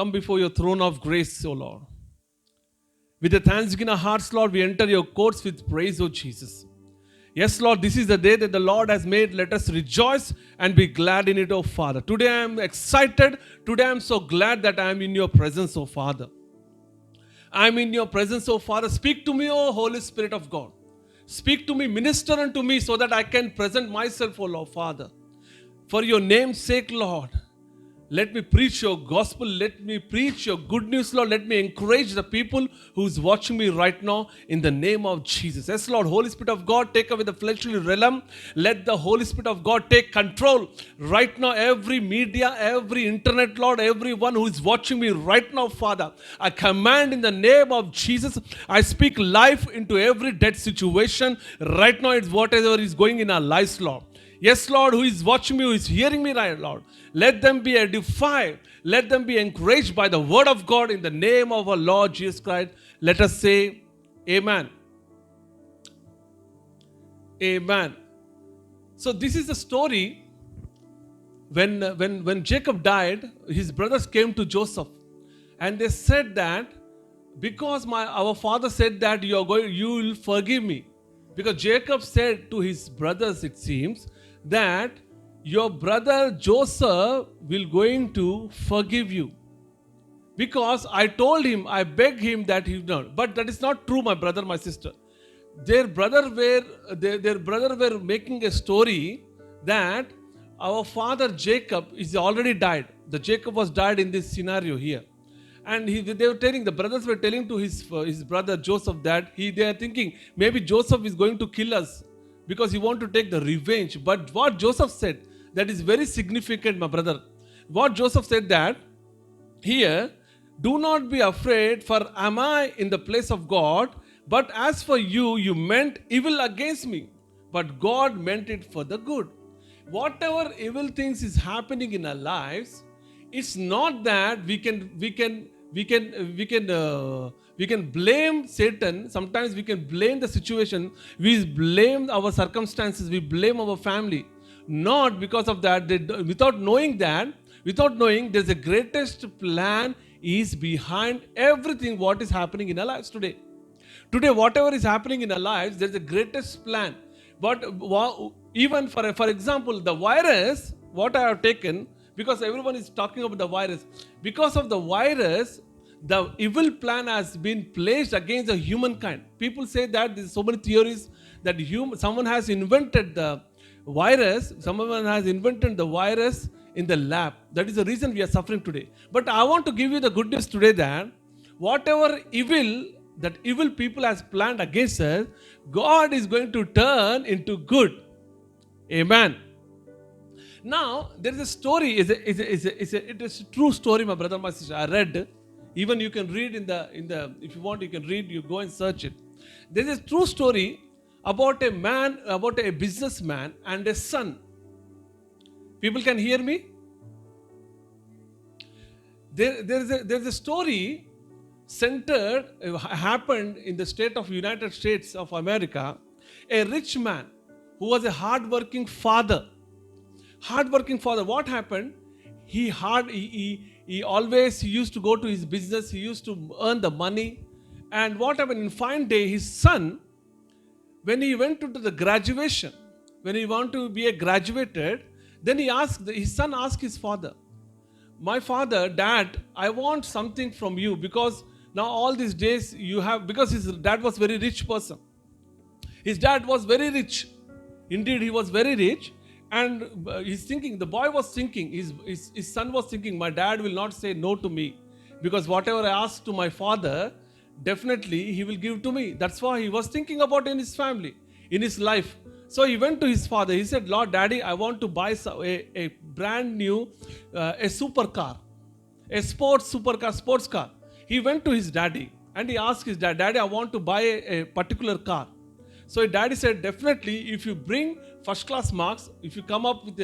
Come before your throne of grace, O Lord. With a thanksgiving in our hearts, Lord, we enter your courts with praise, O Jesus. Yes, Lord, this is the day that the Lord has made. Let us rejoice and be glad in it, O Father. Today I am excited. Today I am so glad that I am in your presence, O Father. I am in your presence, O Father. Speak to me, O Holy Spirit of God. Speak to me, minister unto me so that I can present myself, O Lord, Father. For your name's sake, Lord. Let me preach your gospel. Let me preach your good news, Lord. Let me encourage the people who's watching me right now in the name of Jesus. Yes, Lord, Holy Spirit of God, take away the fleshly realm. Let the Holy Spirit of God take control right now. Every media, every internet, Lord, everyone who is watching me right now, Father, I command in the name of Jesus. I speak life into every dead situation. Right now, it's whatever is going in our lives, Lord. Yes, Lord, who is watching me, who is hearing me right, Lord. Let them be edified. Let them be encouraged by the word of God in the name of our Lord Jesus Christ. Let us say, Amen. Amen. So this is the story when Jacob died, his brothers came to Joseph and they said that because our father said that you will forgive me. Because Jacob said to his brothers, it seems, that your brother Joseph will going to forgive you. Because I told him, I begged him that he not. But that is not true, my brother, my sister. Their brother were making a story that our father Jacob is already died. The Jacob was died in this scenario here. And the brothers were telling to his brother Joseph that they are thinking maybe Joseph is going to kill us because he want to take the revenge. But what Joseph said, that is very significant, my brother. What Joseph said that here, do not be afraid, for am I in the place of God? But as for you, you meant evil against me, but God meant it for the good. Whatever evil things is happening in our lives, it's not that we can blame Satan. Sometimes we can blame the situation. We blame our circumstances. We blame our family. Not because of that. Without knowing there's a greatest plan is behind everything what is happening in our lives today. Today, whatever is happening in our lives, there's a greatest plan. But even for example, the virus, what I have taken, because everyone is talking about the virus. Because of the virus, the evil plan has been placed against the humankind. People say that there's so many theories that someone has invented the virus. Someone has invented the virus in the lab. That is the reason we are suffering today. But I want to give you the good news today that whatever evil people has planned against us, God is going to turn into good. Amen. Now, there is a story, it is a true story, my brother, my sister. I read, even you can read in the if you want, you can read, you go and search it. There is a true story about a businessman and a son. People can hear me? There's a story happened in the state of United States of America. A rich man who was a hard-working father. What happened? He always used to go to his business. He used to earn the money. And what happened? In fine day, his son, when he went to the graduation, when he wanted to be graduated, then his son asked his father, my father, dad, I want something from you, because now all these days because his dad was very rich person. His dad was very rich. Indeed, he was very rich. And the boy was thinking, his son was thinking, my dad will not say no to me, because whatever I ask to my father, definitely he will give to me. That's why he was thinking about in his family, in his life. So he went to his father. He said, Lord, Daddy, I want to buy a brand new a supercar, a sports car. He went to his daddy and he asked his dad, Daddy, I want to buy a particular car. So daddy said, definitely, if you bring first class marks, if you come up with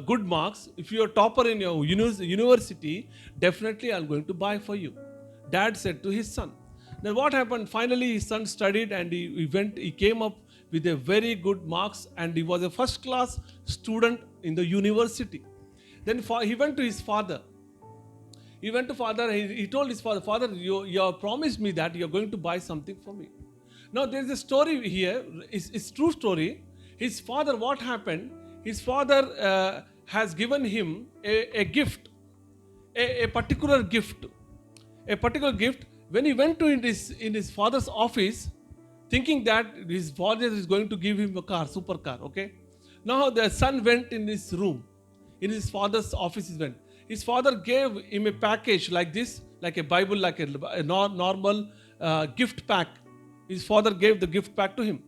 good marks, if you are topper in your university, definitely I'm going to buy for you. Dad said to his son. Then what happened? Finally, his son studied and he came up with a very good marks and he was a first class student in the university. Then he went to his father. He went to father, he told his father, Father, you have promised me that you are going to buy something for me. Now there is a story here, it's true story. His father, what happened? His father has given him a gift, a particular gift. A particular gift. When he went to in his father's office, thinking that his father is going to give him a car, supercar, okay? Now the son went in his room, in his father's office he went. His father gave him a package like this, like a Bible, like a normal gift pack. His father gave the gift pack to him.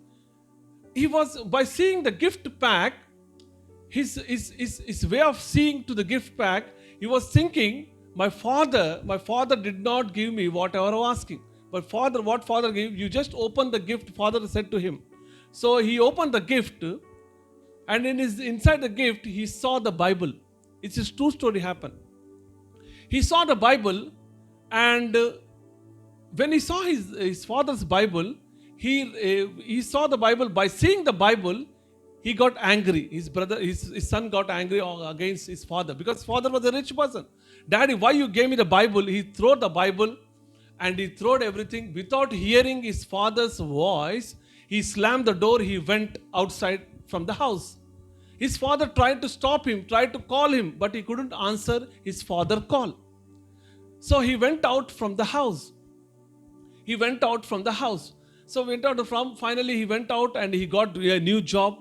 He was, by seeing the gift pack, his way of seeing to the gift pack, he was thinking, my father did not give me whatever I was asking. But father, what father gave, you just open the gift, father said to him. So he opened the gift, and inside the gift, he saw the Bible. It's a true story happened. He saw the Bible, and when he saw his father's Bible, he saw the Bible. By seeing the Bible, he got angry. His son got angry against his father, because father was a rich person. Daddy, why you gave me the Bible? He threw the Bible and he threw everything. Without hearing his father's voice, he slammed the door. He went outside from the house. His father tried to stop him, tried to call him, but he couldn't answer his father's call. So he went out from the house. Finally he went out and he got a new job,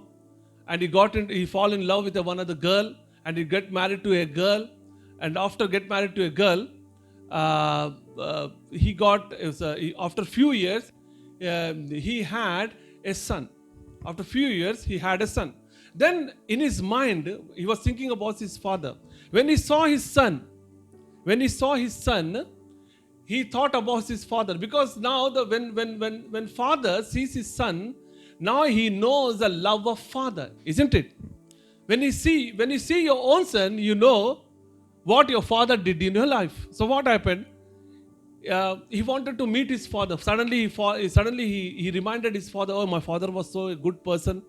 and he fall in love with one other girl, and he get married to a girl. And after get married to a girl, after a few years, he had a son. After a few years, he had a son. Then in his mind, he was thinking about his father. When he saw his son, he thought about his father, because now when father sees his son, now he knows the love of father, isn't it? When you see your own son, you know what your father did in your life. So what happened? He wanted to meet his father. Suddenly he reminded his father, oh, my father was so a good person.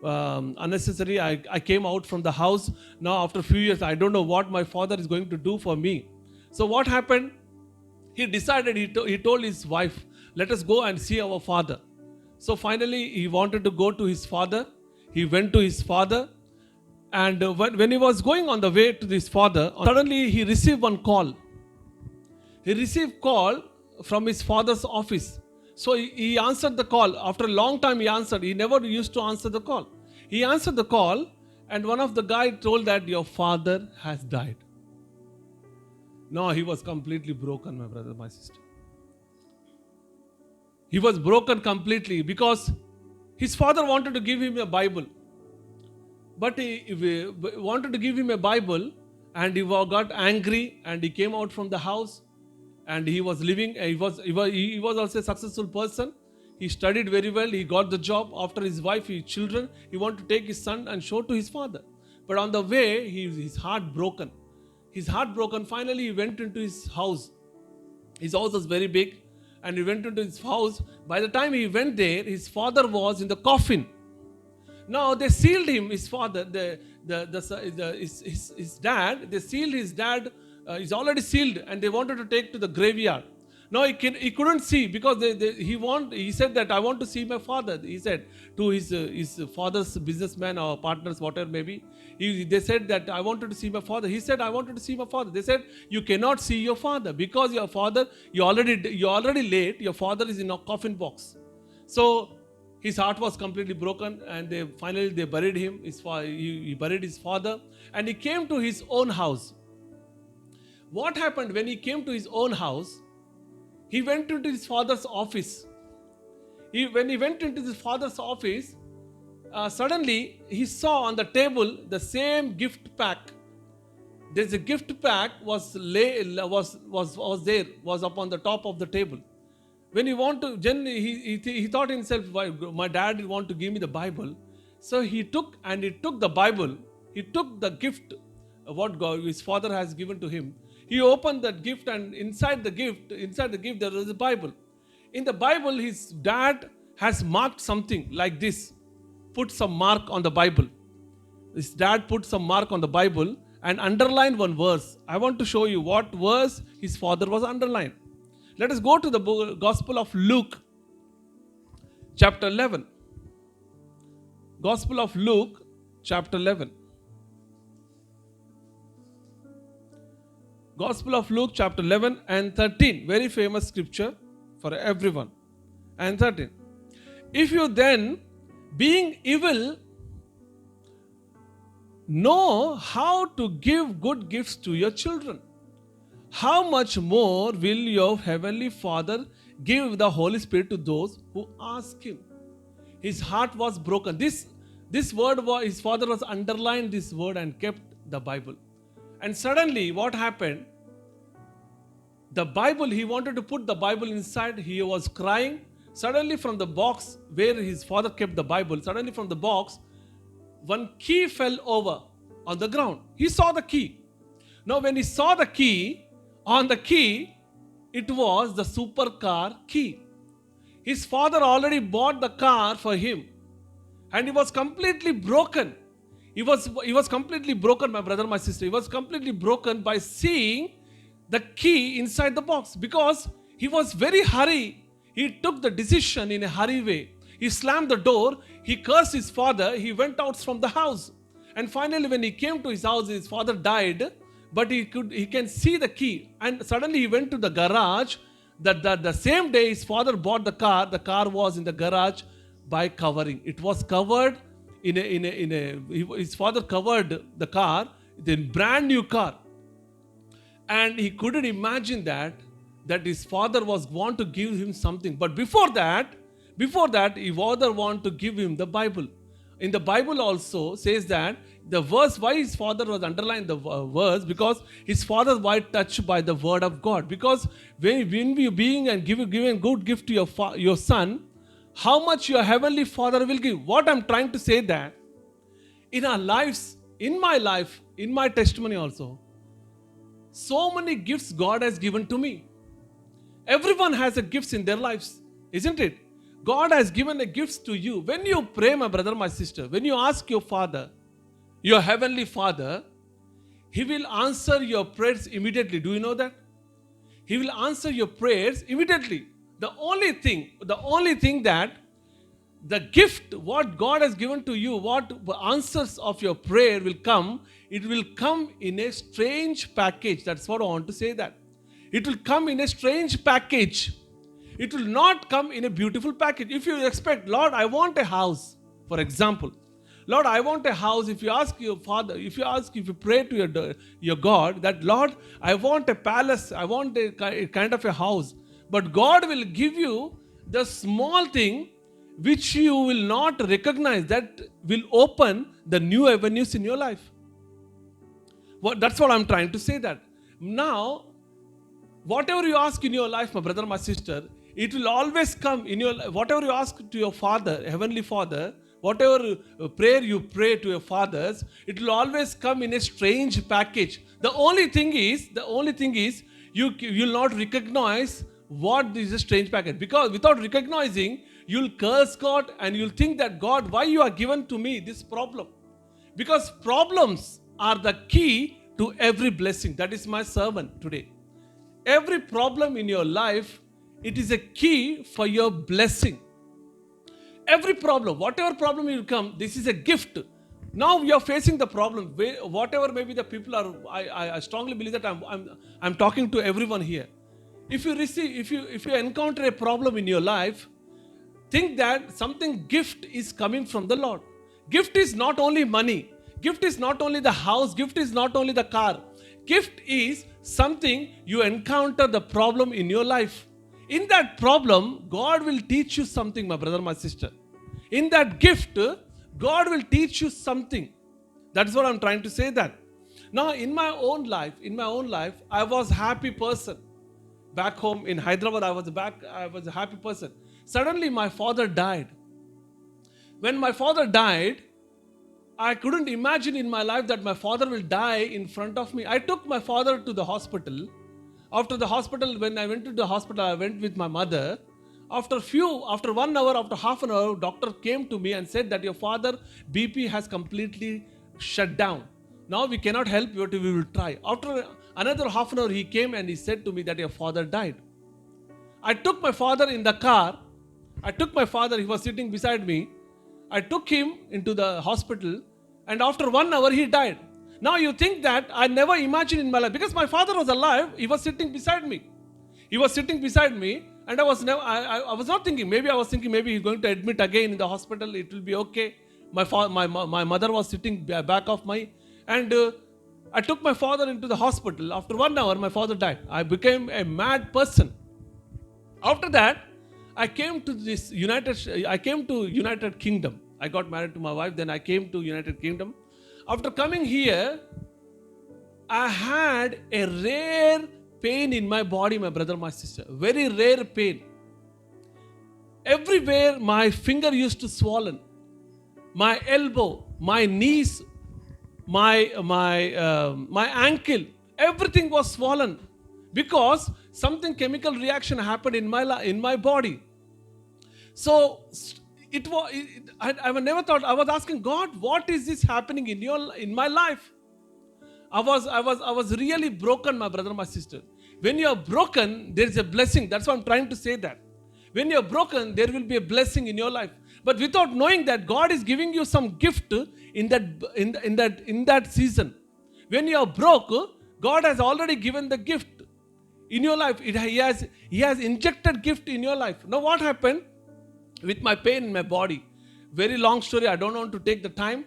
Unnecessary, I came out from the house. Now after a few years, I don't know what my father is going to do for me. So what happened? He decided, he told his wife, let us go and see our father. So finally he wanted to go to his father. He went to his father. And when he was going on the way to his father, suddenly he received one call. He received call from his father's office. So he answered the call. After a long time he answered. He never used to answer the call. He answered the call, and one of the guys told that your father has died. No, he was completely broken, my brother, my sister. He was broken completely, because his father wanted to give him a Bible. But he wanted to give him a Bible, and he got angry, and he came out from the house, and he was living. He was also a successful person. He studied very well. He got the job. After his wife, his children, he wanted to take his son and show to his father. But on the way, his heart broken. Finally, he went into his house. His house was very big, and he went into his house. By the time he went there, his father was in the coffin. Now they sealed him, his father, his dad. They sealed his dad. He's already sealed, and they wanted to take to the graveyard. Now he couldn't see, because he said that I want to see my father. He said to his father's businessman or partners, whatever maybe. They said that I wanted to see my father. He said I wanted to see my father. They said you cannot see your father, because your father you're already late. Your father is in a coffin box. So his heart was completely broken, and they buried him. He buried his father, and he came to his own house. What happened when he came to his own house? He went into his father's office. When he went into his father's office, suddenly he saw on the table the same gift pack. There's a gift pack was up on the top of the table. When he he thought himself, why my dad want to give me the Bible. So he took the Bible. He took the gift, what his father has given to him. He opened that gift, and inside the gift there was a Bible. In the Bible, his dad has marked something like this. Put some mark on the Bible. His dad put some mark on the Bible, and underline one verse. I want to show you what verse his father was underlined. Let us go to the Gospel of Luke, chapter 11. Gospel of Luke, chapter 11. Gospel of Luke, chapter 11 and 13. Very famous scripture for everyone. And 13. If you then, being evil, know how to give good gifts to your children, how much more will your heavenly Father give the Holy Spirit to those who ask him? His heart was broken. This word was, his father was underlined this word and kept the Bible. And suddenly what happened? The Bible, he wanted to put the Bible inside. He was crying. Suddenly from the box where his father kept the Bible, suddenly from the box, one key fell over on the ground. He saw the key. Now when he saw the key, on the key, it was the supercar key. His father already bought the car for him. And he was completely broken. He was completely broken, my brother, my sister. He was completely broken by seeing the key inside the box, because he was very hurry. He took the decision in a hurry way. He slammed the door. He cursed his father. He went out from the house. And finally, when he came to his house, his father died, but he can see the key. And suddenly he went to the garage. The same day his father bought the car was in the garage by covering. It was covered his father covered the car, the brand new car. And he couldn't imagine that his father was want to give him something. But before that, his father want to give him the Bible. In the Bible also says that the verse, why his father was underlined the verse, because his father was touched by the word of God. Because when you being and giving good gift to your son, how much your heavenly Father will give. What I'm trying to say that in our lives, in my life, in my testimony also, so many gifts God has given to me. Everyone has a gifts in their lives, isn't it? God has given a gifts to you. When you pray, my brother, my sister, when you ask your Father, your heavenly Father, He will answer your prayers immediately. Do you know that? He will answer your prayers immediately. The only thing that the gift, what God has given to you, what answers of your prayer will come, it will come in a strange package. That's what I want to say that. It will come in a strange package. It will not come in a beautiful package. If you expect, Lord, I want a house, for example. Lord, I want a house. If you ask your Father, if you pray to your God that, Lord, I want a palace, I want a kind of a house. But God will give you the small thing which you will not recognize, that will open the new avenues in your life. That's what I'm trying to say that. Now, whatever you ask in your life, my brother, my sister, it will always come in your life. Whatever you ask to your Father, Heavenly Father, whatever prayer you pray to your fathers, it will always come in a strange package. The only thing is, you will not recognize what is a strange package, because without recognizing, you'll curse God and you'll think that, God, why you are given to me this problem? Because problems are the key to every blessing. That is my sermon today. Every problem in your life, it is a key for your blessing. Every problem, whatever problem will come, this is a gift. Now you are facing the problem, whatever maybe the people are. I strongly believe that I'm talking to everyone here. If you encounter a problem in your life, think that something gift is coming from the Lord. Gift is not only money. Gift is not only the house. Gift is not only the car. Gift is something you encounter the problem in your life. In that problem, God will teach you something, my brother, my sister. In that gift, God will teach you something. That's what I'm trying to say that. Now, in my own life, I was a happy person. Back home in Hyderabad, I was a happy person. Suddenly, my father died. When my father died, I couldn't imagine in my life that my father will die in front of me. I took my father to the hospital. After the hospital, when I went to the hospital, I went with my mother. After 1 hour, after half an hour, doctor came to me and said that your father BP has completely shut down. Now we cannot help you, but we will try. After another half an hour, he came and he said to me that your father died. I took my father in the car. He was sitting beside me. I took him into the hospital, and after 1 hour, he died. Now you think that I never imagined in my life, because my father was alive, he was sitting beside me. And I was not thinking, maybe he's going to admit again in the hospital, it will be okay. My mother was sitting back of my, and I took my father into the hospital. After 1 hour, my father died. I became a mad person. After that, I came to United Kingdom. I got married to my wife, then I came to United Kingdom. After coming here, I had a rare pain in my body, my brother, my sister. Very rare pain. Everywhere my finger used to swollen. My elbow, my knees, my ankle, everything was swollen because something chemical reaction happened in my body. So I never thought. I was asking God, what is this happening in my life? I was really broken, my brother, my sister. When you are broken, there is a blessing. That's what I'm trying to say. That when you are broken, there will be a blessing in your life. But without knowing that God is giving you some gift in that season. When you are broke, God has already given the gift in your life. He has injected gift in your life. Now what happened with my pain in my body? Very long story. I don't want to take the time.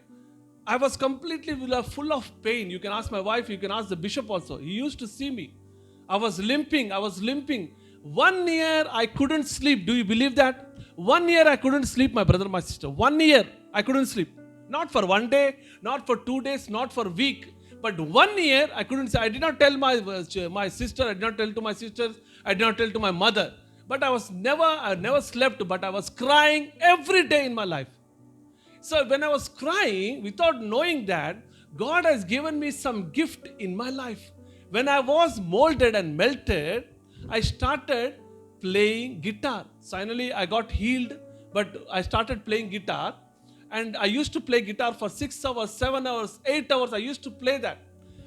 I was completely full of pain. You can ask my wife. You can ask the bishop also. He used to see me. I was limping. 1 year I couldn't sleep. Do you believe that? 1 year I couldn't sleep, my brother, my sister. 1 year I couldn't sleep. Not for 1 day, not for 2 days, not for a week. But 1 year I couldn't sleep. I did not tell my sister. I did not tell to my sisters. I did not tell to my mother. But I never slept, but I was crying every day in my life. So when I was crying, without knowing that, God has given me some gift in my life. When I was molded and melted, I started playing guitar. Finally, I got healed, but I started playing guitar. And I used to play guitar for 6 hours, 7 hours, 8 hours. I used to play that.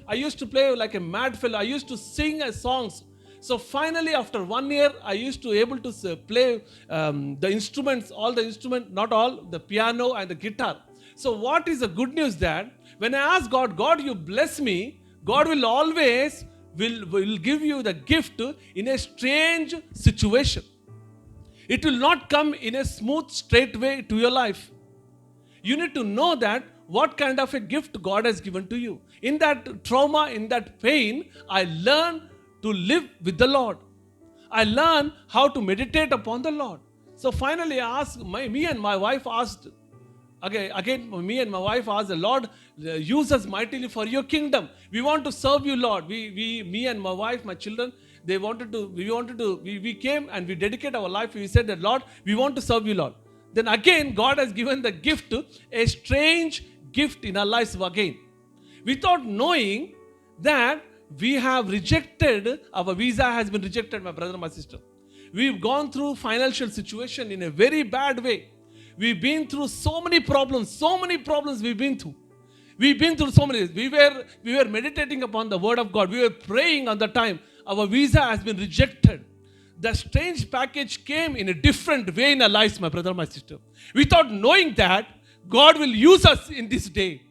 I used to play like a mad fellow. I used to sing songs. So finally, after 1 year, I used to able to play the instruments, all the instruments, not all, the piano and the guitar. So what is the good news that when I ask God, God, you bless me, God will always will give you the gift in a strange situation. It will not come in a smooth, straight way to your life. You need to know that what kind of a gift God has given to you. In that trauma, in that pain, I learned to live with the Lord. I learned how to meditate upon the Lord. So finally, me and my wife asked, the Lord, use us mightily for your kingdom. We want to serve you, Lord. Me and my wife, my children, we came and we dedicate our life. We said that, Lord, we want to serve you, Lord. Then again, God has given the gift, a strange gift in our lives again. Without knowing that we have rejected, our visa has been rejected, my brother, my sister. We've gone through financial situation in a very bad way. We've been through so many problems we've been through. We've been through so many. We were meditating upon the word of God. We were praying on the time. Our visa has been rejected. The strange package came in a different way in our lives, my brother, my sister. Without knowing that, God will use us in this day.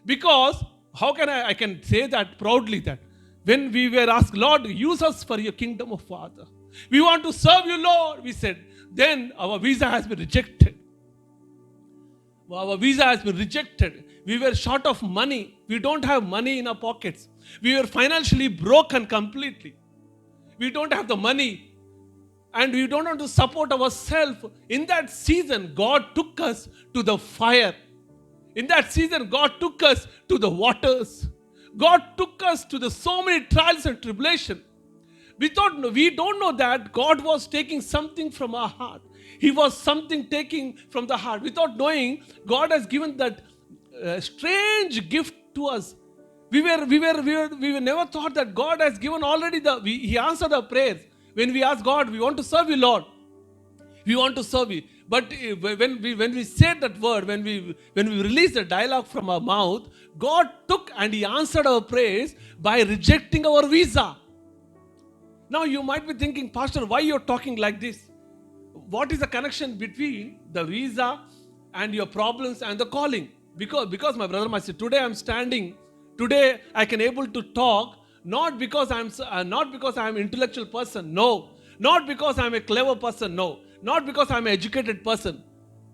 Because, how can I can say that proudly that when we were asked, Lord, use us for your kingdom, of Father. We want to serve you, Lord, we said. Then our visa has been rejected. Our visa has been rejected. We were short of money. We don't have money in our pockets. We were financially broken completely. We don't have the money. And we don't want to support ourselves. In that season, God took us to the fire. In that season, God took us to the waters. God took us to so many trials and tribulation. We don't know that God was taking something from our heart. He was something taking from the heart. Without knowing, God has given that strange gift to us. We never thought that God has given already He answered our prayers. When we ask God, we want to serve you, Lord. We want to serve you. But when we said that word, when we released the dialogue from our mouth, God took and He answered our prayers by rejecting our visa. Now you might be thinking, Pastor, why you're talking like this? What is the connection between the visa and your problems and the calling? Because my brother, my sister, today I'm standing. Today I can able to talk not because I'm an intellectual person. No. Not because I'm a clever person. No. Not because I'm an educated person.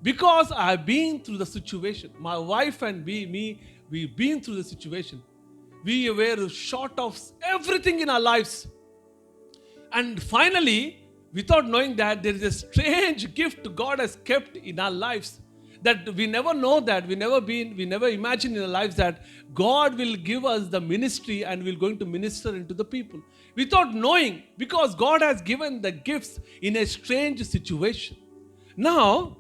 Because I've been through the situation. My wife and we've been through the situation. We were short of everything in our lives. And finally, without knowing that, there is a strange gift God has kept in our lives that we never know, that we never imagine in our lives that God will give us the ministry and we're going to minister into the people. Without knowing, because God has given the gifts in a strange situation. Now,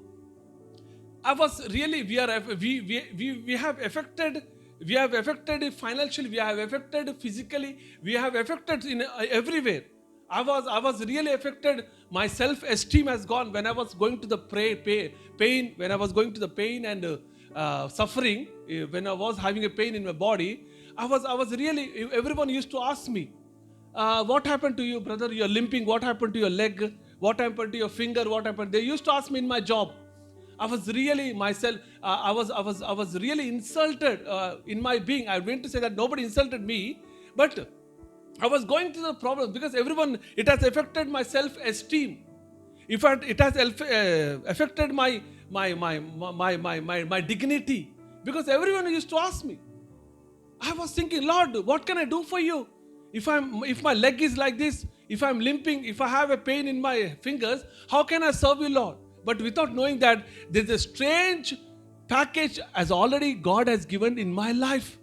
I was really, we have affected financially, we have affected physically, we have affected in everywhere. I was really affected. My self-esteem has gone when I was going to the pain, when I was going to the pain and suffering, when I was having a pain in my body. I was really, everyone used to ask me, what happened to you, brother? You're limping. What happened to your leg? What happened to your finger? What happened? They used to ask me in my job. I was really myself. I was really insulted in my being. I went to say that nobody insulted me, but I was going through the problem because it has affected my self-esteem. In fact, it has affected my dignity, because everyone used to ask me. I was thinking, Lord, what can I do for you? If my leg is like this, if I'm limping, if I have a pain in my fingers, how can I serve you, Lord? But without knowing that there's a strange package as already God has given in my life.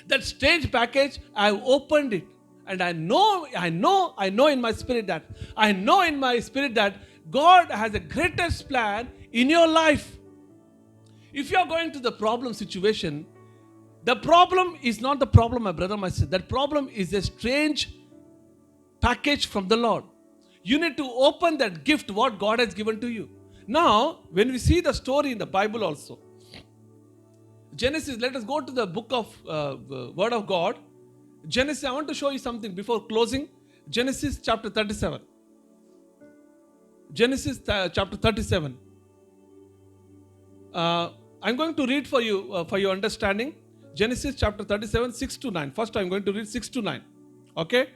That strange package, I've opened it. And I know in my spirit that God has a greatest plan in your life. If you are going to the problem situation, the problem is not the problem, my brother, my sister. That problem is a strange package from the Lord. You need to open that gift, what God has given to you. Now, when we see the story in the Bible also, Genesis, let us go to the book of Word of God. Genesis, I want to show you something before closing. Genesis chapter 37. Genesis chapter 37. I'm going to read for you, for your understanding. Genesis chapter 37, 6 to 9. First, I'm going to read 6 to 9. Okay?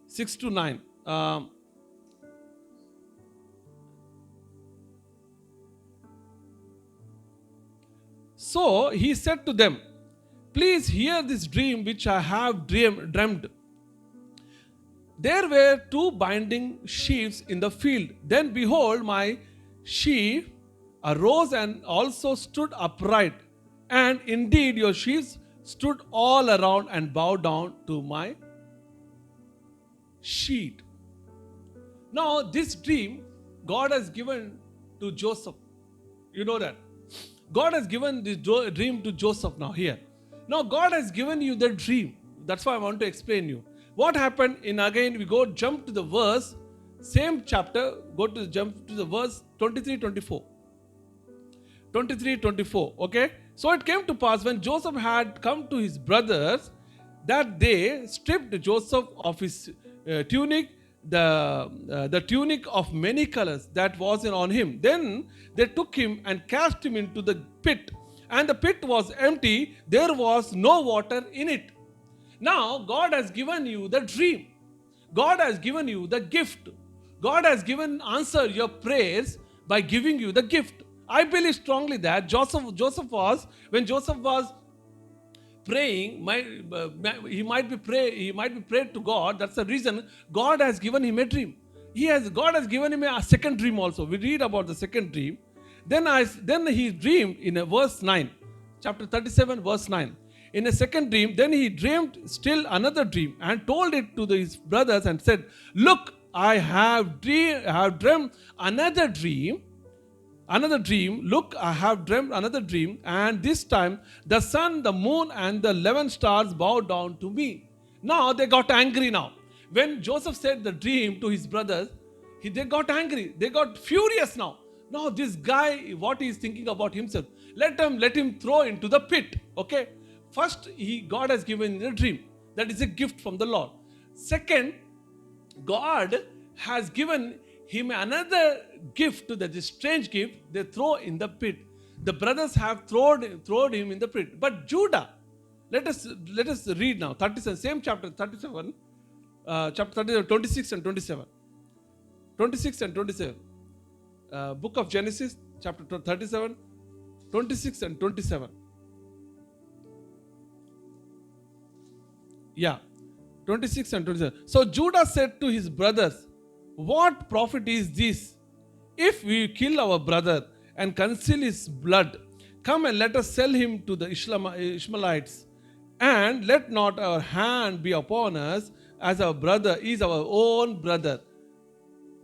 6 to 9. So he said to them, please hear this dream which I have dreamed. There were 2 binding sheaves in the field. Then behold, my sheaf arose and also stood upright. And indeed your sheaves stood all around and bowed down to my sheet. Now this dream God has given to Joseph. You know that. God has given this dream to Joseph now here. Now God has given you the dream. That's why I want to explain you. What happened again, we jump to the verse, same chapter, jump to the verse 23-24. 23-24, okay? So it came to pass when Joseph had come to his brothers that they stripped Joseph of his tunic, the tunic of many colors that was on him. Then they took him and cast him into the pit. And the pit was empty, there was no water in it. Now, God has given you the dream. God has given you the gift. God has answered your prayers by giving you the gift. I believe strongly that when Joseph was praying, he might be prayed to God. That's the reason God has given him a dream. God has given him a second dream also. We read about the second dream. Then he dreamed in verse 9, chapter 37, verse 9. In a second dream, then he dreamed still another dream and told it to his brothers and said, look, I have dreamed another dream. Look, I have dreamed another dream, and this time the sun, the moon, and the 11 stars bowed down to me. Now they got angry now. When Joseph said the dream to his brothers, They got angry. They got furious now. Now this guy, what he is thinking about himself? Let him throw into the pit. Okay. First, God has given a dream. That is a gift from the Lord. Second, God has given him another gift, that is strange gift. They throw in the pit. The brothers have thrown him in the pit. But Judah, let us read now. 37, same chapter 37, chapter 37, 26 and 27. 26 and 27. Book of Genesis, chapter 37, 26 and 27. Yeah, 26 and 27. So Judah said to his brothers, "What profit is this if we kill our brother and conceal his blood? Come and let us sell him to the Ishmaelites, and let not our hand be upon us, as our brother is our own brother,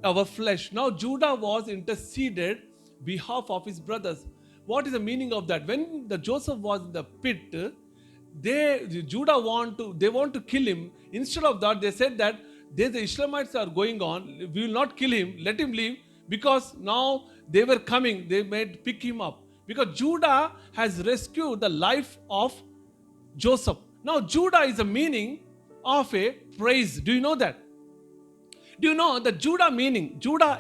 our flesh." Now Judah was interceded behalf of his brothers. What is the meaning of that? When the Joseph was in the pit, Judah want to kill him. Instead of that, they said that the Ishmaelites are going on. We will not kill him. Let him leave, because now they were coming. They might pick him up, because Judah has rescued the life of Joseph. Now Judah is a meaning of a praise. Do you know that? Do you know the Judah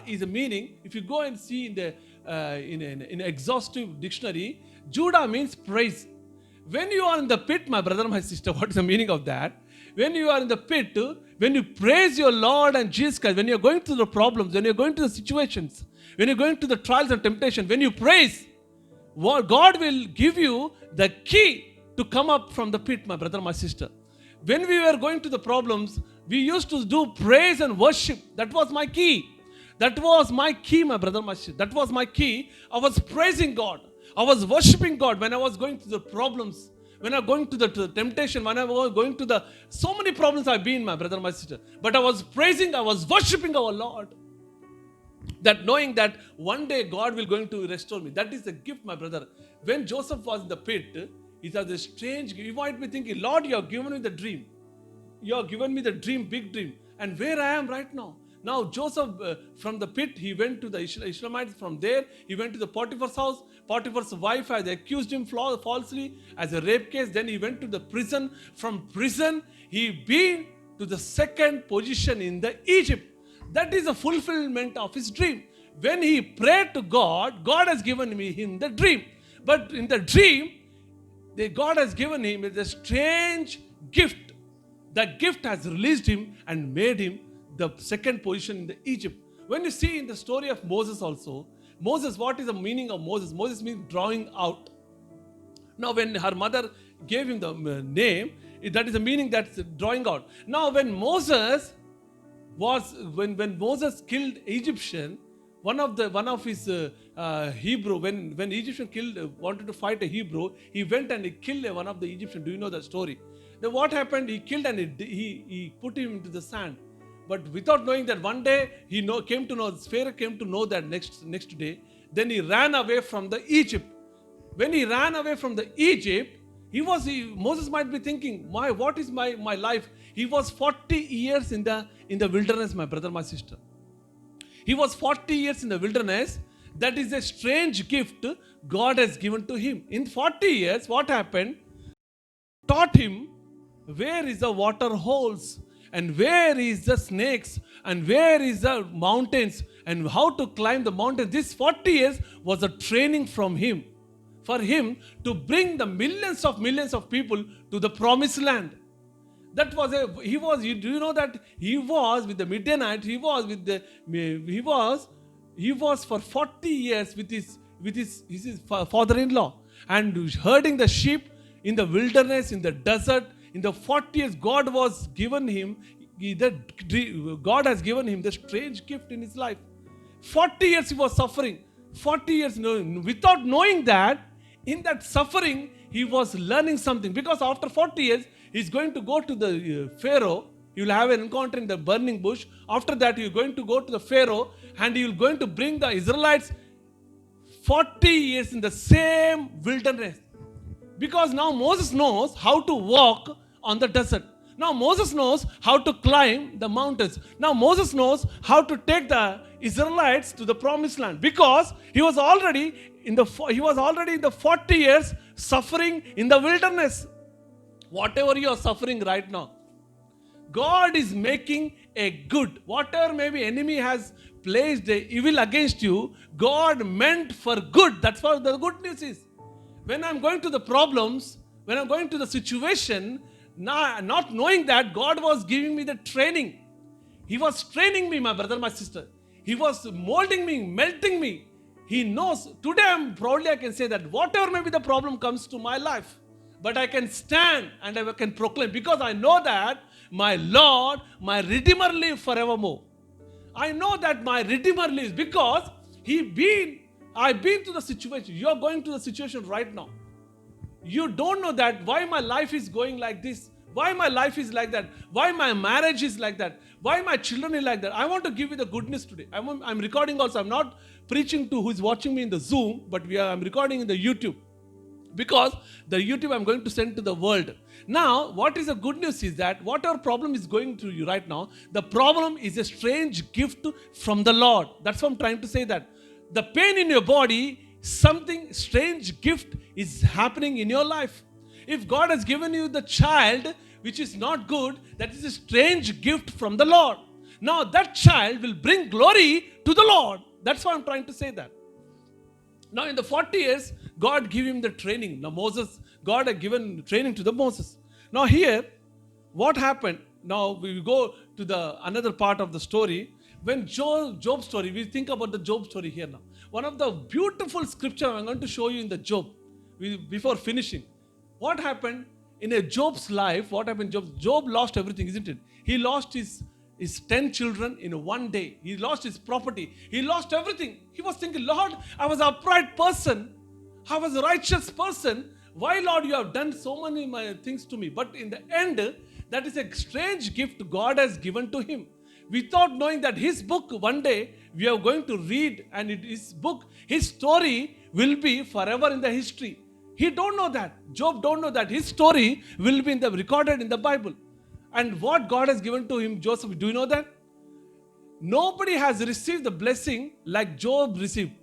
is a meaning? If you go and see in the in exhaustive dictionary, Judah means praise. When you are in the pit, my brother, my sister, what is the meaning of that? When you are in the pit, when you praise your Lord and Jesus Christ, when you are going through the problems, when you are going through the situations, when you are going to the trials and temptation, when you praise, God will give you the key to come up from the pit, my brother, my sister. When we were going to the problems, we used to do praise and worship. That was my key. That was my key, my brother, my sister. That was my key. I was praising God. I was worshiping God when I was going through the problems, when I was going to the temptation, when I was going to the so many problems I've been, my brother, my sister. But I was praising, I was worshiping our Lord. That knowing that one day God will going to restore me. That is the gift, my brother. When Joseph was in the pit, it was a strange gift. You might be thinking, Lord, you have given me the dream. You have given me the dream, big dream. And where I am right now. Now Joseph, from the pit, he went to the Ishmaelites. From there, he went to the Potiphar's house. Potiphar's wife had accused him falsely as a rape case. Then he went to the prison. From prison, he been to the second position in the Egypt. That is a fulfillment of his dream. When he prayed to God, God has given him the dream. But in the dream, God has given him a strange gift. The gift has released him and made him the second position in the Egypt. When you see in the story of Moses also, Moses, what is the meaning of Moses? Moses means drawing out. Now when her mother gave him the name, that is the meaning, that's drawing out. Now when Moses killed Egyptian, one of his Hebrew, when Egyptian wanted to fight a Hebrew, he went and he killed one of the Egyptian. Do you know that story? Then what happened? He killed and he put him into the sand. But without knowing that, one day Pharaoh came to know that next day. Then he ran away from the Egypt. When he ran away from the Egypt, Moses might be thinking, what is my life? He was 40 years in the wilderness, my brother, my sister. He was 40 years in the wilderness. That is a strange gift God has given to him. In 40 years, what happened? Taught him where is the water holes, and where is the snakes, and where is the mountains, and how to climb the mountains. This 40 years was a training from him, for him to bring the millions of people to the promised land. That was do you know that he was with the Midianites, he was for 40 years with his father-in-law, and herding the sheep in the wilderness, in the desert. In the 40 years, God has given him the strange gift in his life. 40 years he was suffering. 40 years, without knowing that, in that suffering, he was learning something. Because after 40 years, he's going to go to the Pharaoh. He will have an encounter in the burning bush. After that, he is going to go to the Pharaoh, and he will going to bring the Israelites 40 years in the same wilderness. Because now Moses knows how to walk on the desert. Now Moses knows how to climb the mountains. Now Moses knows how to take the Israelites to the promised land, because he was already in the 40 years suffering in the wilderness. Whatever you are suffering right now, God is making a good. Whatever maybe enemy has placed a evil against you, God meant for good. That's what the good news is. When I'm going to the problems, when I'm going to the situation, not knowing that God was giving me the training. He was training me, my brother, my sister. He was molding me, melting me. He knows. Today I can say that whatever maybe the problem comes to my life, but I can stand and I can proclaim, because I know that my Lord, my Redeemer lives forevermore. I know that my Redeemer lives because I've been to the situation. You are going to the situation right now. You don't know that why my life is going like this, why my life is like that, why my marriage is like that, why my children is like that. I want to give you the good news today. I'm recording also. I'm not preaching to who is watching me in the Zoom, but I'm recording in the YouTube, because the YouTube I'm going to send to the world. Now, what is the good news is that whatever problem is going through you right now, the problem is a strange gift from the Lord. That's what I'm trying to say, that the pain in your body, something strange gift is happening in your life. If God has given you the child which is not good, that is a strange gift from the Lord. Now that child will bring glory to the Lord. That's why I'm trying to say that. Now in the 40 years, God gave him the training. Now God had given training to the Moses. Now here, what happened? Now we will go to the another part of the story. When Job story, we think about the Job story here now. One of the beautiful scripture I'm going to show you in the Job, before finishing. What happened in a Job's life? What happened? Job lost everything, isn't it? He lost his 10 children in one day. He lost his property. He lost everything. He was thinking, Lord, I was an upright person. I was a righteous person. Why, Lord, you have done so many things to me? But in the end, that is a strange gift God has given to him. Without knowing that his book, one day, we are going to read, and his book, his story will be forever in the history. He don't know that. Job don't know that his story will be recorded in the Bible. And what God has given to him, Joseph, do you know that? Nobody has received the blessing like Job received.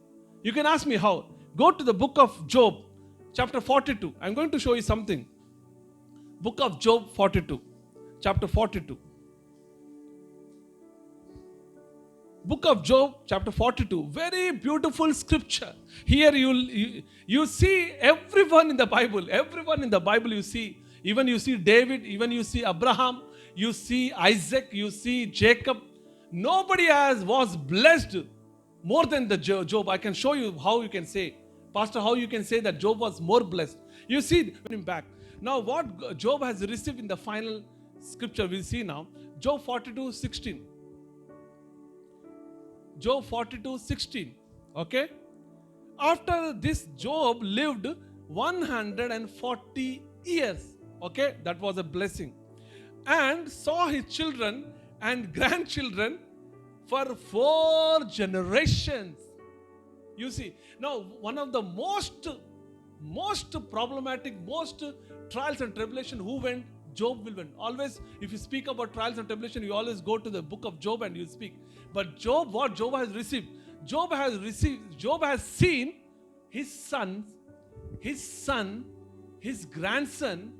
You can ask me how. Go to the book of Job, chapter 42. I'm going to show you something. Book of Job 42, chapter 42. Book of Job, chapter 42. Very beautiful scripture. Here you see everyone in the Bible. Everyone in the Bible you see. Even you see David, even you see Abraham, you see Isaac, you see Jacob. Nobody was blessed more than the Job. I can show you how you can say, Pastor, how you can say that Job was more blessed. You see him back. Now what Job has received in the final scripture, we'll see now. Job 42, 16. Job 42, 16. Okay. After this, Job lived 140 years. Okay. That was a blessing. And saw his children and grandchildren for 4 generations. You see. Now, one of the most problematic, most trials and tribulation, who went? Job will win. Always, if you speak about trials and tribulation, you always go to the book of Job and you speak. But Job, what Job has received? Job has seen his son, his grandson,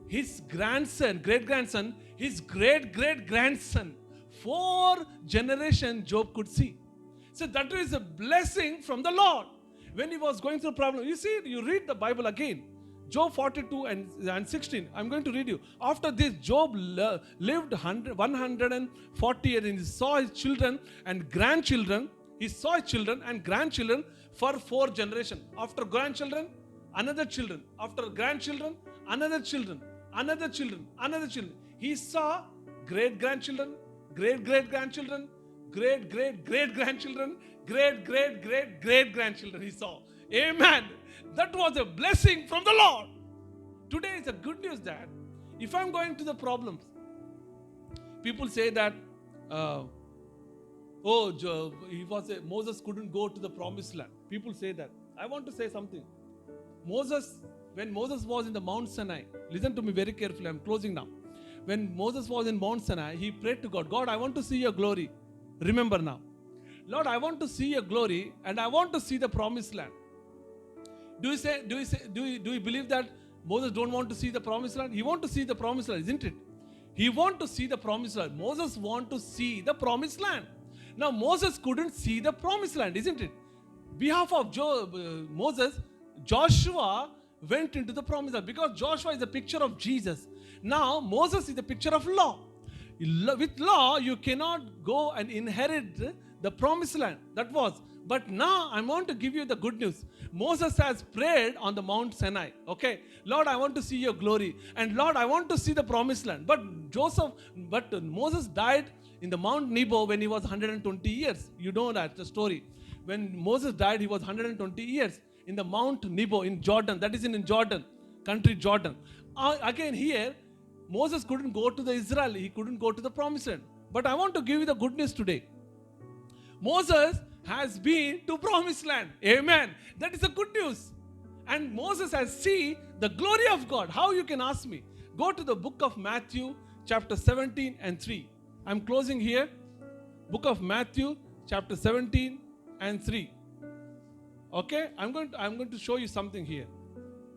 great-grandson, his great-great-grandson. 4 generations Job could see. So that is a blessing from the Lord. When he was going through problem, you see, you read the Bible again. Job 42 and 16. I'm going to read you. After this, Job lived 140 years, and he saw his children and grandchildren. He saw his children and grandchildren for 4 generations. After grandchildren, another children. After grandchildren, another children. Another children. Another children. He saw great-grandchildren, great-great-grandchildren, great-great-great-grandchildren, great-great-great-great-grandchildren he saw. Amen. That was a blessing from the Lord. Today is a good news that if I'm going to the problems, people say that, Moses couldn't go to the promised land. People say that. I want to say something. When Moses was in the Mount Sinai, listen to me very carefully, I'm closing now. When Moses was in Mount Sinai, he prayed to God, God, I want to see your glory. Remember now. Lord, I want to see your glory and I want to see the promised land. Do you believe that Moses don't want to see the promised land? He want to see the promised land, isn't it? He want to see the promised land. Moses want to see the promised land. Now Moses couldn't see the promised land, isn't it? Behalf of Moses, Joshua went into the promised land because Joshua is a picture of Jesus. Now Moses is a picture of law. With law, you cannot go and inherit the promised land. That was. But now I want to give you the good news. Moses has prayed on the Mount Sinai. Okay, Lord, I want to see your glory. And Lord, I want to see the promised land. But Moses died in the Mount Nebo when he was 120 years. You know that, the story. When Moses died, he was 120 years in the Mount Nebo in Jordan. That is in Jordan, country Jordan. Again here, Moses couldn't go to the Israel. He couldn't go to the promised land. But I want to give you the good news today. Moses has been to promised land. Amen. That is the good news. And Moses has seen the glory of God. How, you can ask me? Go to the book of Matthew chapter 17 and 3. I'm closing here. Book of Matthew chapter 17 and 3. Okay? I'm going to show you something here.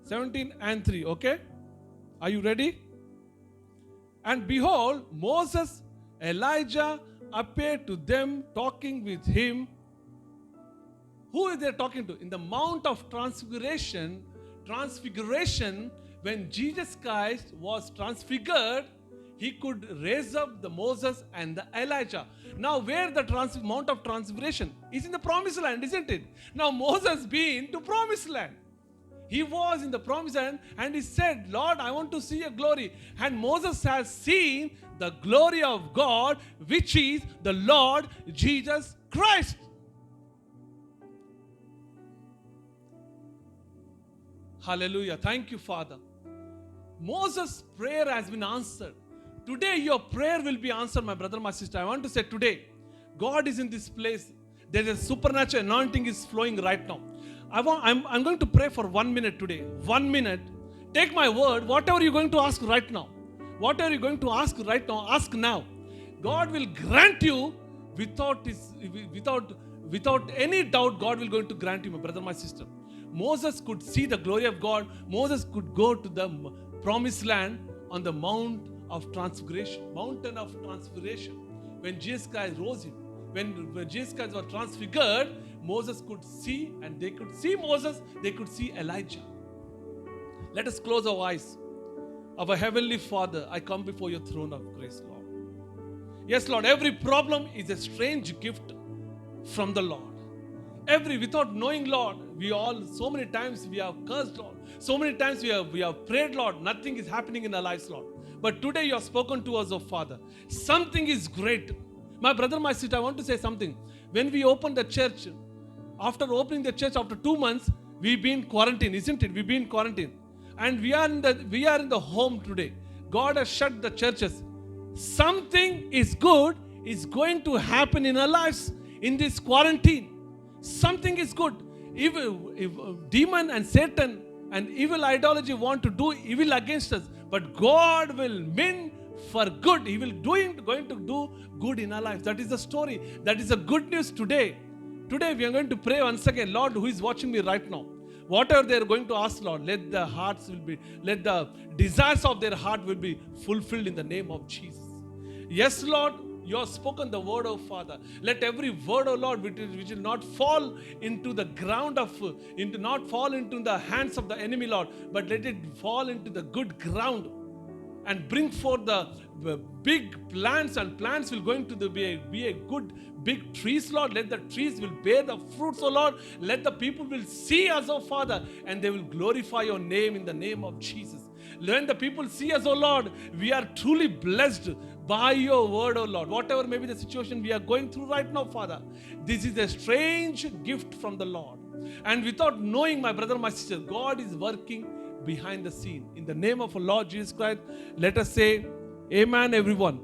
17 and 3. Okay? Are you ready? And behold, Moses, Elijah appeared to them, talking with him. Who is they talking to? In the Mount of Transfiguration, when Jesus Christ was transfigured, he could raise up the Moses and the Elijah. Now, where the Mount of Transfiguration is in the promised land, isn't it? Now, Moses been to promised land. He was in the promised land and he said, Lord, I want to see your glory. And Moses has seen the glory of God, which is the Lord Jesus Christ. Hallelujah. Thank you, Father. Moses' prayer has been answered. Today, your prayer will be answered, my brother, my sister. I want to say today, God is in this place. There is a supernatural anointing is flowing right now. I'm going to pray for 1 minute today. 1 minute. Take my word. Whatever you're going to ask right now. Whatever you're going to ask right now, ask now. God will grant you without any doubt. God will going to grant you, my brother, my sister. Moses could see the glory of God. Moses could go to the promised land on the mountain of transfiguration. When Jesus Christ rose him. When Jesus Christ was transfigured, Moses could see, and they could see Moses, they could see Elijah. Let us close our eyes. Our Heavenly Father, I come before your throne of grace, Lord. Yes, Lord, every problem is a strange gift from the Lord. Without knowing, Lord, so many times we have cursed, Lord. So many times we have prayed, Lord. Nothing is happening in our lives, Lord. But today you have spoken to us, oh Father. Something is great. My brother, my sister, I want to say something. When we opened the church, after opening the church after 2 months, we've been quarantined, isn't it? We've been quarantined. And we are in the home today. God has shut the churches. Something is good is going to happen in our lives in this quarantine. Something is good. If demon and Satan and evil ideology want to do evil against us, but God will mean for good. He will going to do good in our lives. That is the story. That is the good news today. Today we are going to pray once again. Lord, who is watching me right now, whatever they are going to ask, Lord, let the desires of their heart will be fulfilled in the name of Jesus. Yes, Lord, you have spoken the word of Father. Let every word, O Lord, which will not fall into the ground not fall into the hands of the enemy, Lord, but let it fall into the good ground and bring forth the big plants, and plants will going to be a good big trees, Lord. Let the trees will bear the fruits, O Lord. Let the people will see us, O Father, and they will glorify your name in the name of Jesus. When the people see us, O Lord, we are truly blessed by your word, O Lord. Whatever may be the situation we are going through right now, Father, this is a strange gift from the Lord. And without knowing, my brother, my sister, God is working behind the scene. In the name of our Lord Jesus Christ, let us say, Amen, everyone.